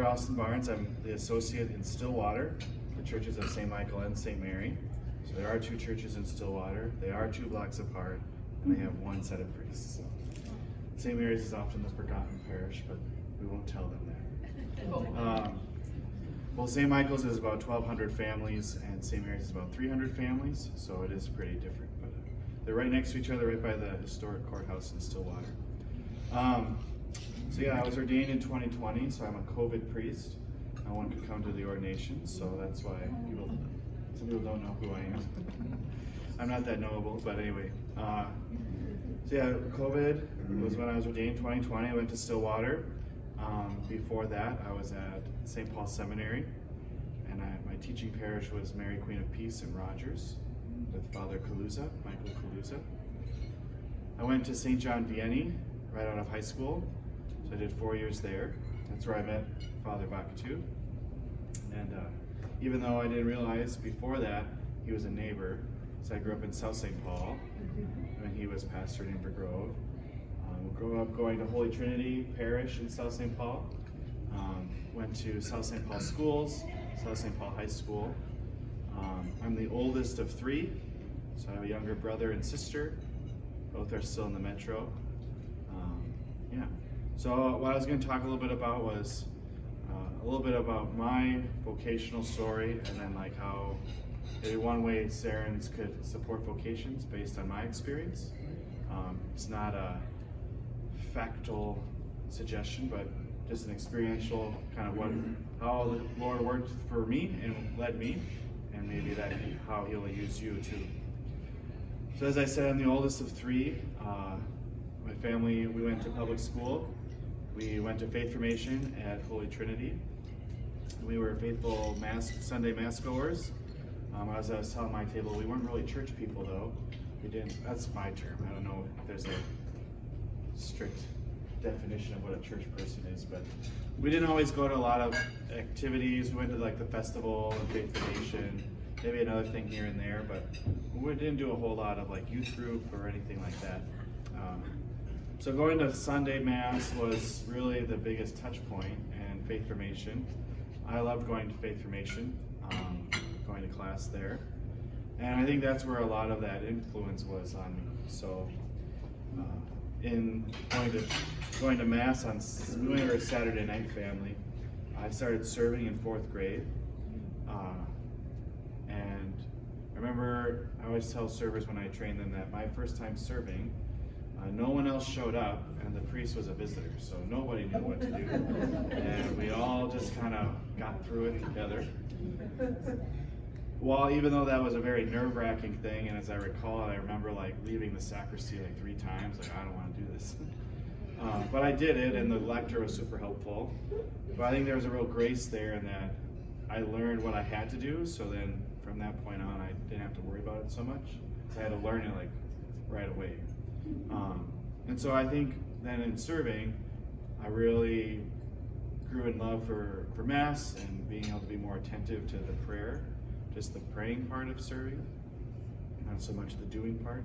Father Austin Barnes. I'm the associate in Stillwater for churches of St. Michael and St. Mary. So there are 2 churches in Stillwater. They are 2 blocks apart, and they have 1 set of priests. So St. Mary's is often the forgotten parish, but we won't tell them that. Well, St. Michael's is about 1,200 families, and St. Mary's is about 300 families, so it is pretty different. But they're right next to each other, right by the historic courthouse in Stillwater. So yeah, I was ordained in 2020, so I'm a COVID priest. No one could come to the ordination, so that's why some people don't know who I am. I'm not that knowable, but anyway. So yeah, COVID was when I was ordained in 2020. I went to Stillwater. Before that, I was at St. Paul Seminary, and my teaching parish was Mary Queen of Peace in Rogers with Father Kaluza, Michael Kaluza. I went to St. John Vianney right out of high school, so I did 4 years there. That's where I met Father Bakatu. And even though I didn't realize before that he was a neighbor, so I grew up in South St. Paul when he was pastor in Inver Grove. Grew up going to Holy Trinity Parish in South St. Paul. Went to South St. Paul schools, South St. Paul High School. I'm the oldest of 3, so I have a younger brother and sister. Both are still in the metro. Yeah. So what I was going to talk a little bit about was a little bit about my vocational story, and then like how maybe one way Sarens could support vocations based on my experience. It's not a factual suggestion, but just an experiential kind of how the Lord worked for me and led me, and maybe that how He'll use you too. So as I said, I'm the oldest of 3. My family, we went to public school. We went to Faith Formation at Holy Trinity. We were faithful Sunday mass goers. As I was telling my table, we weren't really church people though. We didn't. That's my term. I don't know if there's a strict definition of what a church person is, but we didn't always go to a lot of activities. We went to like the festival and Faith Formation, maybe another thing here and there, but we didn't do a whole lot of like youth group or anything like that. So going to Sunday Mass was really the biggest touch point, and Faith Formation. I loved going to Faith Formation, going to class there, and I think that's where a lot of that influence was on me. So in going to Mass we were a Saturday night family. I started serving in 4th grade, and I remember I always tell servers when I train them that my first time serving, no one else showed up, and the priest was a visitor, so nobody knew what to do, and we all just kind of got through it together. Well, even though that was a very nerve-wracking thing, and as I recall, I remember like leaving the sacristy like 3 times, like I don't want to do this. But I did it, and the lector was super helpful. But I think there was a real grace there in that I learned what I had to do, so then from that point on, I didn't have to worry about it so much. So I had to learn it like right away. And so I think then in serving, I really grew in love for Mass and being able to be more attentive to the prayer, just the praying part of serving, not so much the doing part.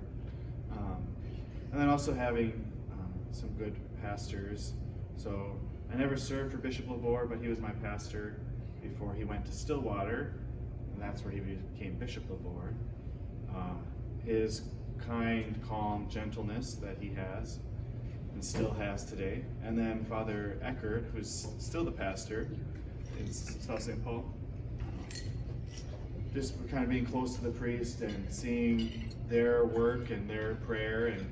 And then also having some good pastors. So I never served for Bishop Labor, but he was my pastor before he went to Stillwater, and that's where he became Bishop Labor. His kind, calm gentleness that he has and still has today. And then Father Eckert, who's still the pastor in South St. Paul. Just kind of being close to the priest and seeing their work and their prayer and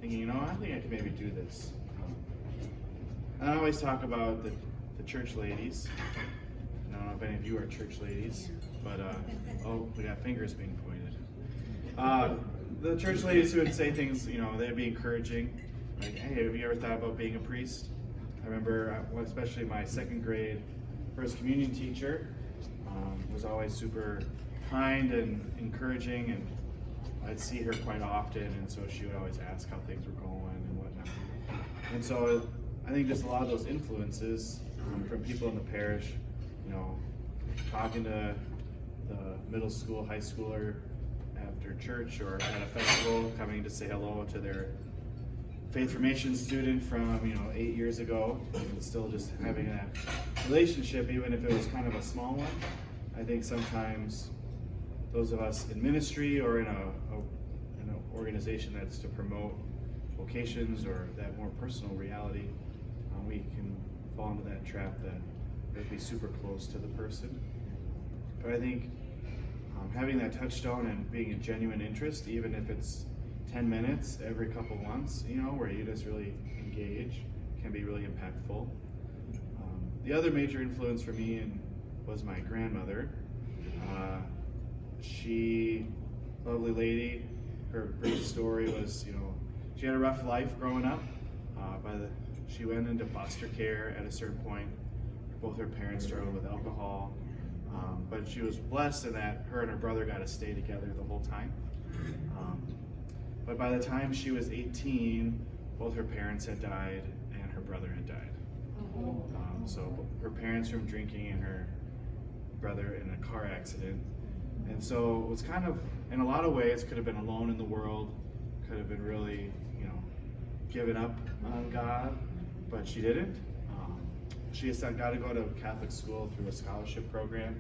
thinking, I think I could maybe do this. And I always talk about the church ladies. I don't know if any of you are church ladies, but we got fingers being pointed. The church ladies who would say things, they'd be encouraging, like, hey, have you ever thought about being a priest? I remember, especially my 2nd grade First Communion teacher was always super kind and encouraging, and I'd see her quite often, and so she would always ask how things were going and whatnot. And so I think just a lot of those influences from people in the parish, talking to the middle school, high schooler after church or at a festival, coming to say hello to their faith formation student from 8 years ago, and still just having that relationship, even if it was kind of a small one. I think sometimes those of us in ministry or in an organization that's to promote vocations or that more personal reality, we can fall into that trap that we'd be super close to the person. But I think having that touchstone and being a genuine interest, even if it's 10 minutes every couple months, where you just really engage, can be really impactful. The other major influence for me was my grandmother. She, lovely lady, her brief story was, she had a rough life growing up. She went into foster care at a certain point. Both her parents struggled with alcohol, but she was blessed in that her and her brother got to stay together the whole time. But by the time she was 18, both her parents had died and her brother had died. So her parents from drinking and her brother in a car accident. And so it was kind of, in a lot of ways, could have been alone in the world, could have been really, given up on God, but she didn't. She got to go to Catholic school through a scholarship program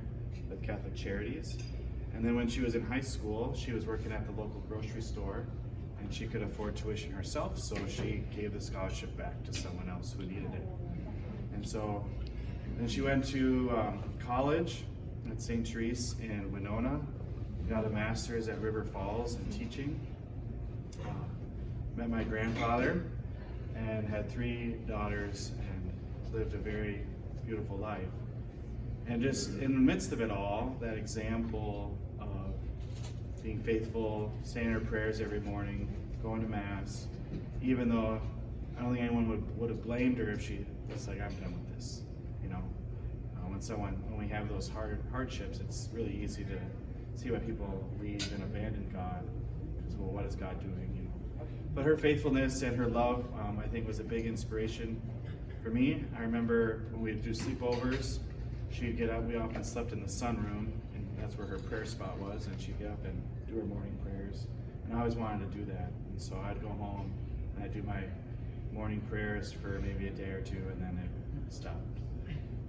with Catholic Charities. And then when she was in high school, she was working at the local grocery store, and she could afford tuition herself, so she gave the scholarship back to someone else who needed it. And so then she went to college at St. Therese in Winona, got a master's at River Falls in teaching, met my grandfather, and had 3 daughters, and lived a very beautiful life. And just in the midst of it all, that example of being faithful, saying her prayers every morning, going to Mass, even though I don't think anyone would have blamed her if she was like, I'm done with this. When we have those hardships, it's really easy to see why people leave and abandon God, because, well, what is God doing? But her faithfulness and her love, I think, was a big inspiration for me. I remember when we'd do sleepovers, she'd get up. We often slept in the sunroom, and that's where her prayer spot was, and she'd get up and do her morning prayers. And I always wanted to do that. And so I'd go home, and I'd do my morning prayers for maybe a day or two, and then it stopped.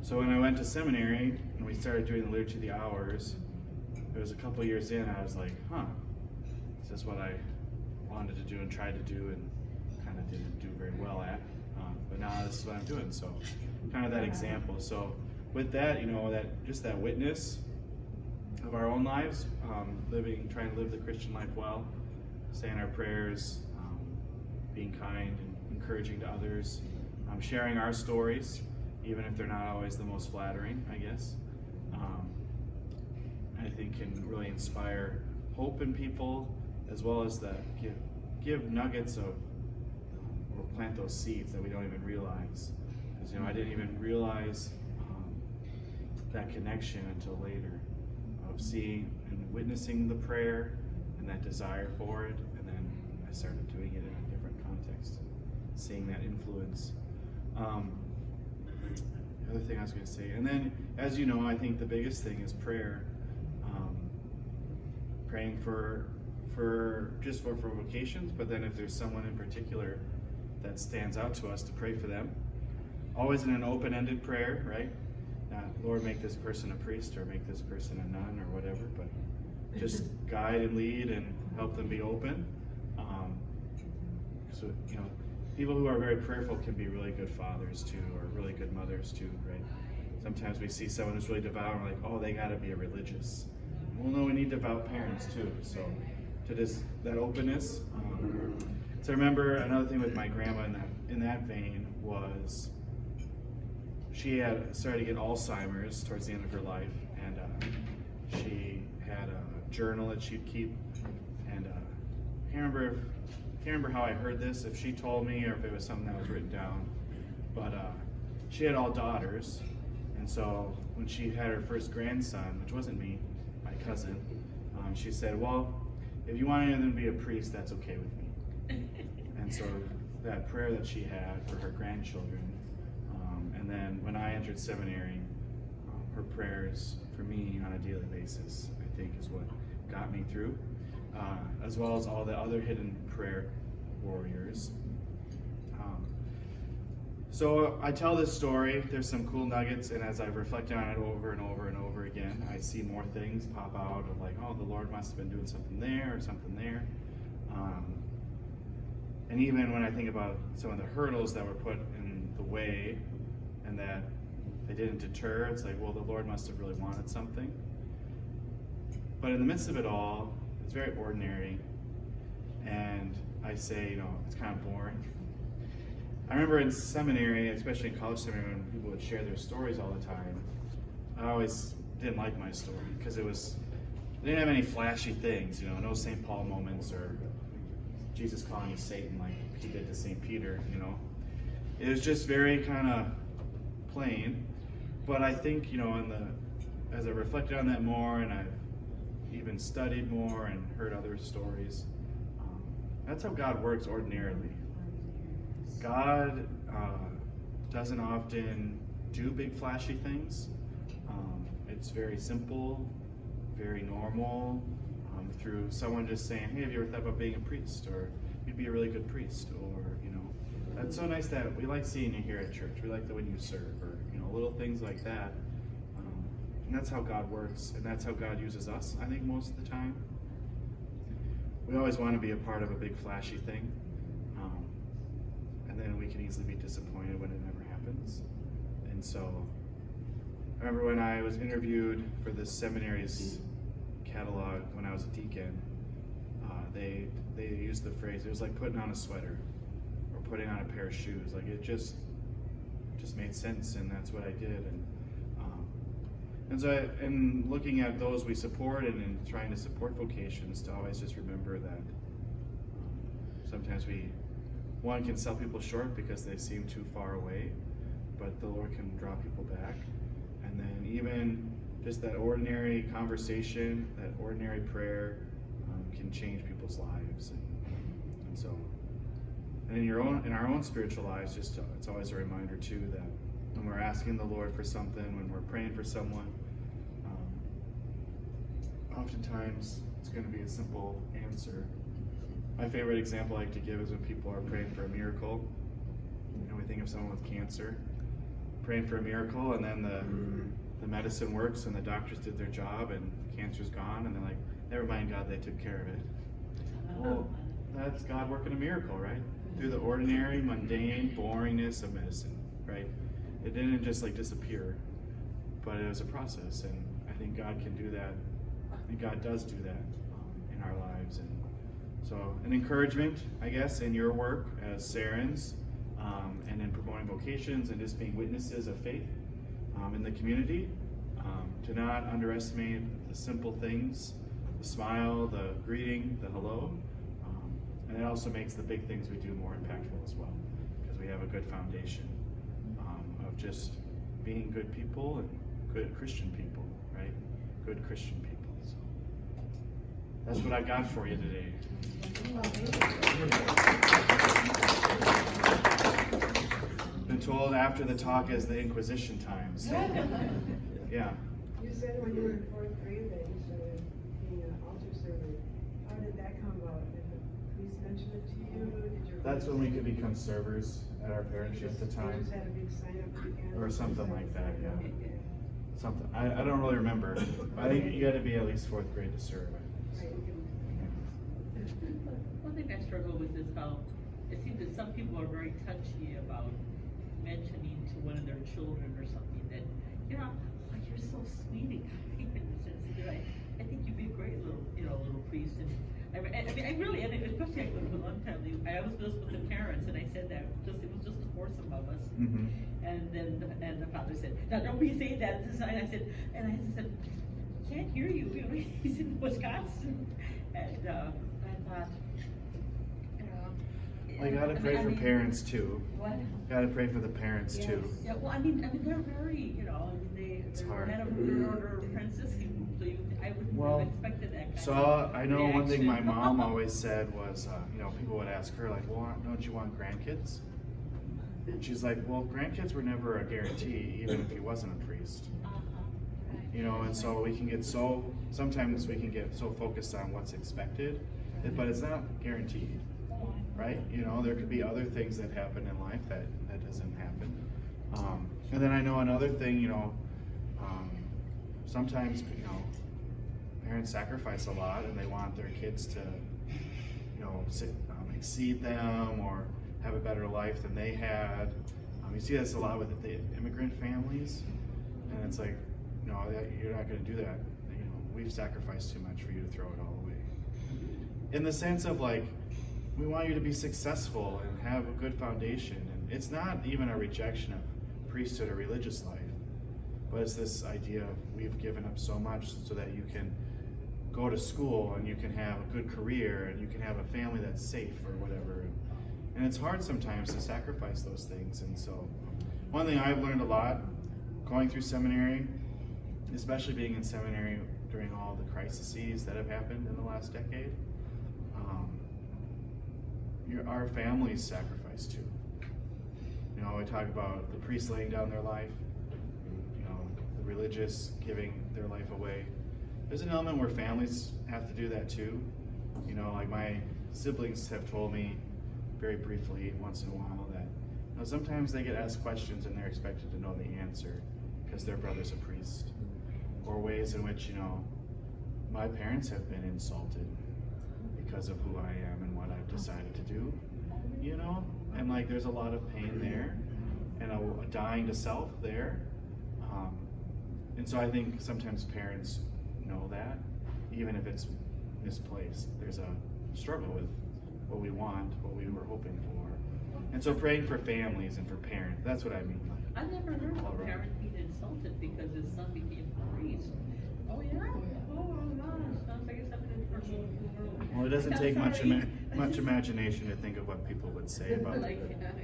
So when I went to seminary, and we started doing the Liturgy of the Hours, it was a couple years in, I was like, is this what I wanted to do and tried to do and kind of didn't do very well at, but now this is what I'm doing. So kind of that example. So with that, that witness of our own lives, trying to live the Christian life well, saying our prayers, being kind and encouraging to others, sharing our stories, even if they're not always the most flattering, I guess, I think can really inspire hope in people, as well as that give nuggets of, or plant those seeds that we don't even realize. Because I didn't even realize that connection until later, of seeing and witnessing the prayer and that desire for it, and then I started doing it in a different context, seeing that influence. The other thing I was going to say, and then, as you know, I think the biggest thing is prayer. Praying for vocations, but then if there's someone in particular that stands out to us, to pray for them. Always in an open-ended prayer, right? Not, Lord, make this person a priest, or make this person a nun, or whatever, but just guide and lead and help them be open. So, people who are very prayerful can be really good fathers too, or really good mothers too, right? Sometimes we see someone who's really devout, and we're like, oh, they gotta be a religious. Well, no, we need devout parents too. So to that openness. So I remember another thing with my grandma in that vein was she had started to get Alzheimer's towards the end of her life, and she had a journal that she'd keep. And I can't remember how I heard this, if she told me or if it was something that was written down. But she had all daughters, and so when she had her first grandson, which wasn't me, my cousin, she said, well, if you want anyone to be a priest, that's okay with me. And so that prayer that she had for her grandchildren, and then when I entered seminary, her prayers for me on a daily basis, I think, is what got me through, as well as all the other hidden prayer warriors. So I tell this story, there's some cool nuggets, and as I've reflected on it over and over and over again, I see more things pop out of like, oh, the Lord must have been doing something there or something there. And even when I think about some of the hurdles that were put in the way and that they didn't deter, it's like, well, the Lord must have really wanted something. But in the midst of it all, it's very ordinary. And I say, it's kind of boring. I remember in seminary, especially in college seminary, when people would share their stories all the time, I always didn't like my story because they didn't have any flashy things, no St. Paul moments or Jesus calling you Satan like he did to St. Peter, It was just very kind of plain. But I think, as I reflected on that more and I've even studied more and heard other stories, that's how God works ordinarily. God doesn't often do big flashy things. It's very simple, very normal, through someone just saying, hey, have you ever thought about being a priest? Or you'd be a really good priest. Or, that's so nice that we like seeing you here at church. We like the when you serve, or, little things like that. And that's how God works, and that's how God uses us, I think, most of the time. We always want to be a part of a big flashy thing. And then we can easily be disappointed when it never happens. And so, I remember when I was interviewed for the seminary's catalog when I was a deacon, they used the phrase, it was like putting on a sweater or putting on a pair of shoes. Like it just made sense, and that's what I did. And so, in looking at those we support and in trying to support vocations, to always just remember that sometimes one can sell people short because they seem too far away, but the Lord can draw people back. And then even just that ordinary conversation, that ordinary prayer can change people's lives. And so, and in our own spiritual lives, it's always a reminder too that when we're asking the Lord for something, when we're praying for someone, oftentimes it's going to be a simple answer. My favorite example I like to give is when people are praying for a miracle. We think of someone with cancer, praying for a miracle, and then the medicine works and the doctors did their job and cancer's gone, and they're like, never mind, God, they took care of it. Well, that's God working a miracle, right? Through the ordinary, mundane boringness of medicine, right? It didn't just disappear, but it was a process, and I think God can do that, and God does do that in our lives. And so an encouragement, I guess, in your work as Sarens, and in promoting vocations and just being witnesses of faith in the community, to not underestimate the simple things, the smile, the greeting, the hello, and it also makes the big things we do more impactful as well, because we have a good foundation of just being good people and good Christian people, right? Good Christian people. So that's what I got for you today. Been told after the talk is the Inquisition time, so yeah. You said when you were in 4th grade that you started being an altar server. How did that come about? Did the priest mention it to you? That's when we could become servers at our parish at the You time. just had a big sign up weekend? Or something like that, yeah. Something. I don't really remember. I think you got to be at least 4th grade to serve. One thing I struggle with is how it seems that some people are very touchy about mentioning to one of their children or something that, oh, you're so sweet and kind in the sense that I think you'd be a great little priest. And I really, and especially with one time, I was just with the parents, and I said that it was just a foursome of us. Mm-hmm. And then the father said, "Now don't be saying that." And I said, "I can't hear you." He's in Wisconsin, and I thought, Well, you gotta pray for parents too. What? You gotta pray for the parents too. Yeah, well, I mean, they're very, they're hard. head of the order of Franciscan, so I wouldn't have expected that kind So of I know one thing my reaction. mom always said was, people would ask her like, well, don't you want grandkids? And she's like, well, grandkids were never a guarantee, even if he wasn't a priest. And so sometimes we can get so focused on what's expected, but it's not guaranteed, right? There could be other things that happen in life that doesn't happen. And then I know another thing, sometimes, parents sacrifice a lot and they want their kids to, exceed them or have a better life than they had. You see this a lot with the immigrant families, and it's like, no, you're not going to do that. We've sacrificed too much for you to throw it all away. In the sense of like, we want you to be successful and have a good foundation. And it's not even a rejection of priesthood or religious life, but it's this idea of we've given up so much so that you can go to school and you can have a good career and you can have a family that's safe or whatever. And it's hard sometimes to sacrifice those things. And so one thing I've learned a lot going through seminary, especially being in seminary during all the crises that have happened in the last decade, our families sacrifice too. We talk about the priests laying down their life, the religious giving their life away. There's an element where families have to do that too. Like my siblings have told me very briefly once in a while that sometimes they get asked questions and they're expected to know the answer because their brother's a priest. Or ways in which, my parents have been insulted because of who I am and what I've decided to do, and like there's a lot of pain there and a dying to self there. And so I think sometimes parents know that, even if it's misplaced. There's a struggle with what we want, what we were hoping for. And so praying for families and for parents, that's what I mean. I never heard of a parent being insulted because his son became a priest. Oh yeah? Oh gosh, sounds like it's happening for me. Well, it doesn't take much imagination to think of what people would say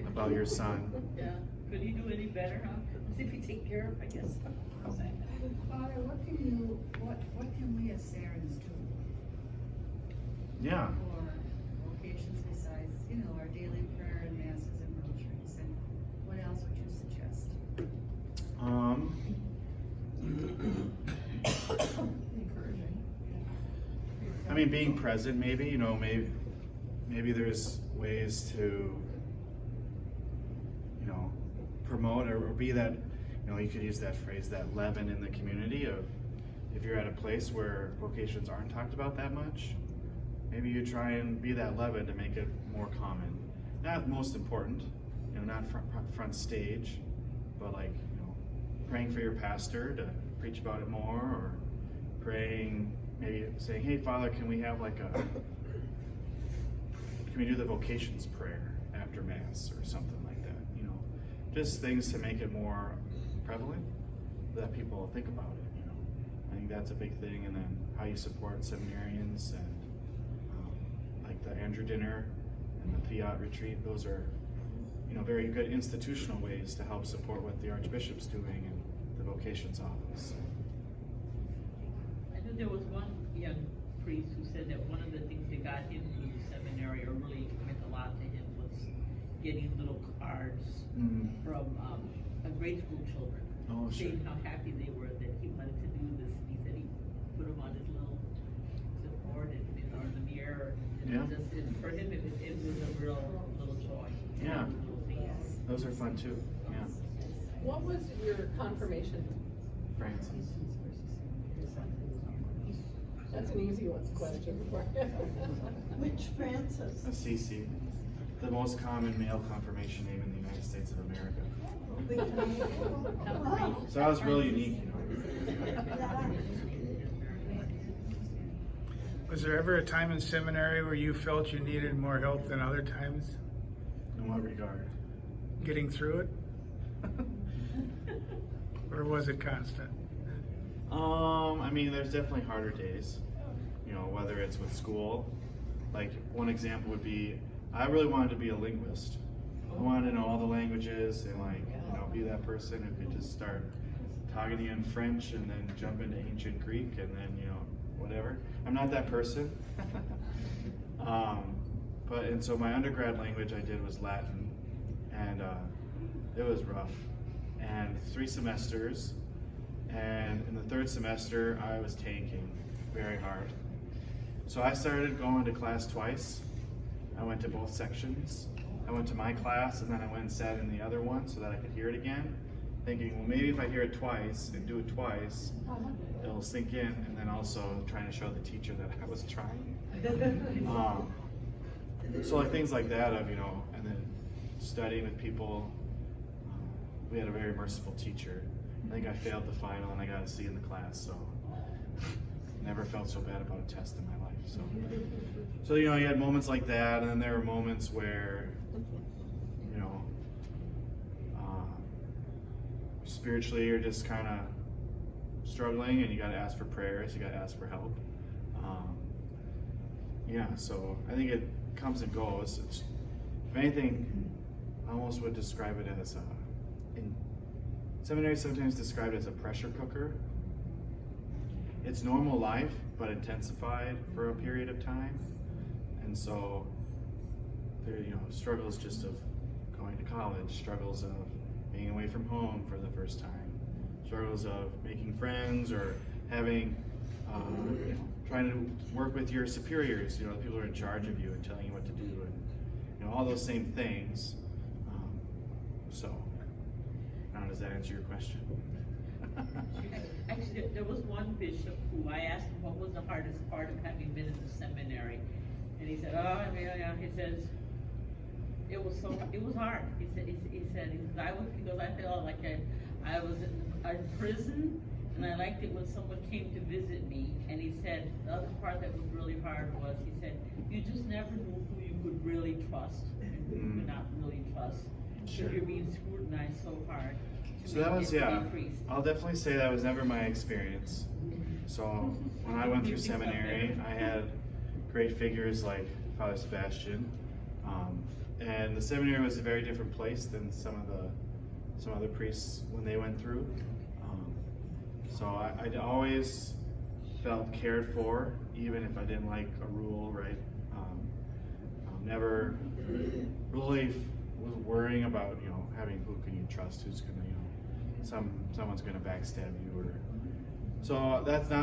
about your son. Yeah. Could he do any better, huh? If he take care of, I guess. Father, what can we as Sarans do Yeah. for vocations besides, our daily prayer and masses and rosaries, and what else would you suggest? Encouraging. I mean, being present, maybe, maybe there's ways to, promote or be that, you could use that phrase, that leaven in the community of, if you're at a place where vocations aren't talked about that much, maybe you try and be that leaven to make it more common. Not most important, not front stage, but like, praying for your pastor to preach about it more, or praying, maybe saying, hey, Father, can we do the vocations prayer after Mass or something like that, just things to make it more prevalent, that people think about it, I think that's a big thing. And then how you support seminarians and like the Andrew Dinner and the Fiat Retreat, those are, very good institutional ways to help support what the Archbishop's doing and the vocations office. I knew there was one young priest who said that one of the things that got him through the seminary, or really meant a lot to him, was getting little cards from grade school children, saying how happy they were that he wanted to do this. He said he put them on his little clipboard and in the mirror. And for him, it was a real little joy. Yeah, those are fun too. Yeah. What was your confirmation? Francis. That's an easy question. Which Francis? Assisi, the most common male confirmation name in the United States of America. So that was really unique, Was there ever a time in seminary where you felt you needed more help than other times? In what regard? Getting through it? Or was it constant? I mean, there's definitely harder days, whether it's with school. Like, one example would be, I really wanted to be a linguist. I wanted to know all the languages and be that person who could just start talking to you in French and then jump into ancient Greek and then, whatever. I'm not that person. And so my undergrad language I did was Latin, and it was rough. And 3 semesters, and in the 3rd semester I was tanking very hard. So I started going to class twice. I went to both sections, I went to my class and then I went and sat in the other one so that I could hear it again, thinking, well, maybe if I hear it twice and do it twice, it'll sink in, and then also trying to show the teacher that I was trying. So like things like that of, and then studying with people. We had a very merciful teacher. I think I failed the final and I got a C in the class, so never felt so bad about a test in my life. So you had moments like that, and then there were moments where, spiritually you're just kind of struggling, and you got to ask for prayers, you got to ask for help. So I think it comes and goes. If anything, I almost would describe it as in seminary sometimes described as a pressure cooker. It's normal life, but intensified for a period of time. And so there, struggles just of going to college, struggles of being away from home for the first time, struggles of making friends or having, trying to work with your superiors, the people who are in charge of you and telling you what to do, and all those same things. So, I don't know, does that answer your question? Actually, there was one bishop who I asked him what was the hardest part of having been in the seminary, and he said, he says, it was hard. He said, I felt like I was in prison, and I liked it when someone came to visit me, and he said, the other part that was really hard was, he said, you just never knew who you could really trust, and who you could not really trust. Sure. You're being scrutinized so hard. So that was, I'll definitely say that was never my experience. So when I went through seminary, I had great figures like Father Sebastian, and the seminary was a very different place than some other priests when they went through. So I always felt cared for, even if I didn't like a rule, right? Never really was worrying about, having who can you trust, who's gonna, someone's gonna backstab you, or so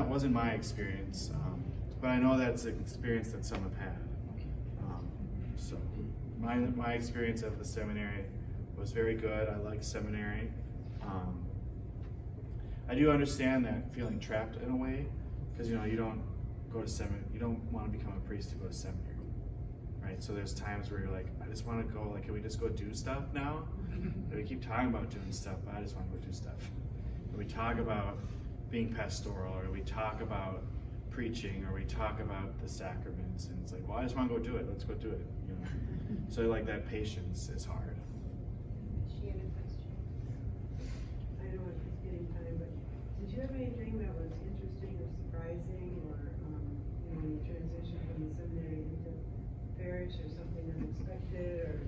wasn't my experience. But I know that's an experience that some have had. So my experience of the seminary was very good. I liked seminary. I do understand that feeling trapped in a way, because you don't go to seminary, you don't want to become a priest to go to seminary. Right? So there's times where you're like, I just want to go, can we just go do stuff now? And we keep talking about doing stuff, but I just want to go do stuff. And we talk about being pastoral, or we talk about preaching, or we talk about the sacraments, and it's like, well, I just want to go do it. Let's go do it. So like that patience is hard. She had a question. I know it's getting time, but did you have anything that was interesting or surprising, or when you transitioned from the seminary into parish, or something unexpected or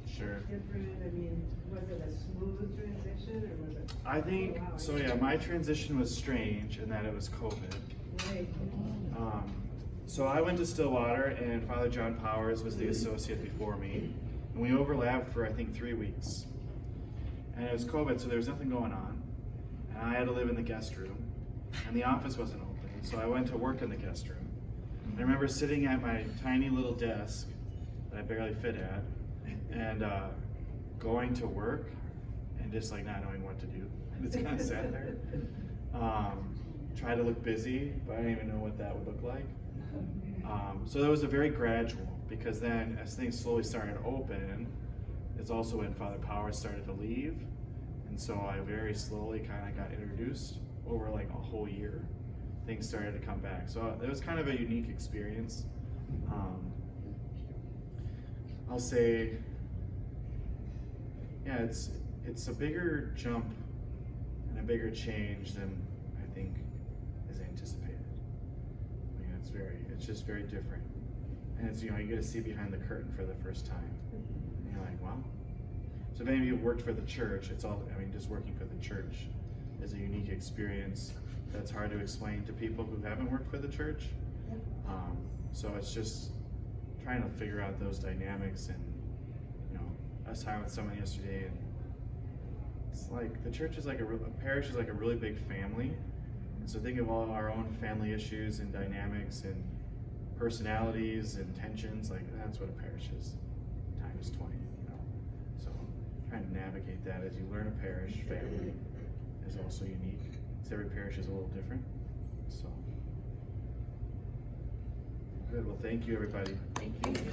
Sure. different? I mean, was it a smooth transition, or was it? I think, wow, so yeah, my transition was strange in that it was COVID. Right. So I went to Stillwater, and Father John Powers was the associate before me, and we overlapped for I think 3 weeks. And it was COVID, so there was nothing going on, and I had to live in the guest room, and the office wasn't open, so I went to work in the guest room. I remember sitting at my tiny little desk that I barely fit at, and going to work, and just like not knowing what to do. I just kind of sat there. Tried to look busy, but I didn't even know what that would look like. So that was a very gradual, because then as things slowly started to open, it's also when Father Powers started to leave, and so I very slowly kind of got introduced over like a whole year. Things started to come back, so it was kind of a unique experience. I'll say, yeah, it's a bigger jump and a bigger change than I think is anticipated. It's just very different. And it's, you get to see behind the curtain for the first time. And you're like, wow. So if any of you have worked for the church, just working for the church is a unique experience that's hard to explain to people who haven't worked for the church. So it's just trying to figure out those dynamics. And, I was talking with someone yesterday, and it's like the church is like a parish is like a really big family. And so think of all our own family issues and dynamics and personalities and tensions, like that's what a parish is, times 20. trying to navigate that as you learn a parish family is also unique. Because every parish is a little different. So good. Well, thank you, everybody. Thank you.